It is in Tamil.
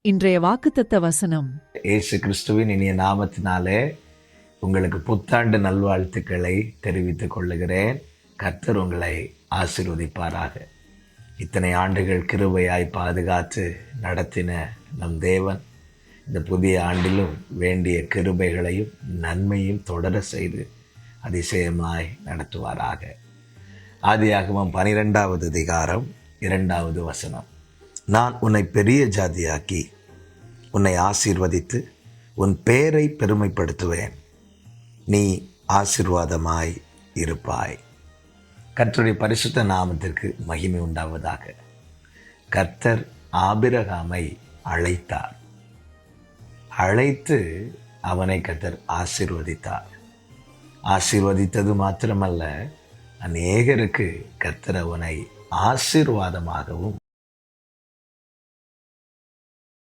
இன்றைய வாக்குத்தத்த வசனம். இயேசு கிறிஸ்துவின் இனிய நாமத்தினாலே உங்களுக்கு புத்தாண்டு நல்வாழ்த்துக்களை தெரிவித்துக் கொள்ளுகிறேன். கர்த்தர் உங்களை ஆசீர்வதிப்பாராக. இத்தனை ஆண்டுகள் கிருபையாய் பாதுகாத்து நடத்தின நம் தேவன் இந்த புதிய ஆண்டிலும் வேண்டிய கிருபைகளையும் நன்மையும் தொடர செய்து அதிசயமாய் நடத்துவாராக. ஆதியாகமம் 12வது அதிகாரம் 2வது வசனம். நான் உன்னை பெரிய ஜாதியாக்கி உன்னை ஆசீர்வதித்து உன் பேரை பெருமைப்படுத்துவேன், நீ ஆசீர்வாதமாய் இருப்பாய். கர்த்தருடைய பரிசுத்த நாமத்திற்கு மகிமை உண்டாவதாக. கர்த்தர் ஆபிரகாமை அழைத்தார். அழைத்து அவனை கர்த்தர் ஆசீர்வதித்தார். ஆசீர்வதித்தது மாத்திரமல்ல, அநேகருக்கு கர்த்தர் அவனை ஆசீர்வாதமாகவும்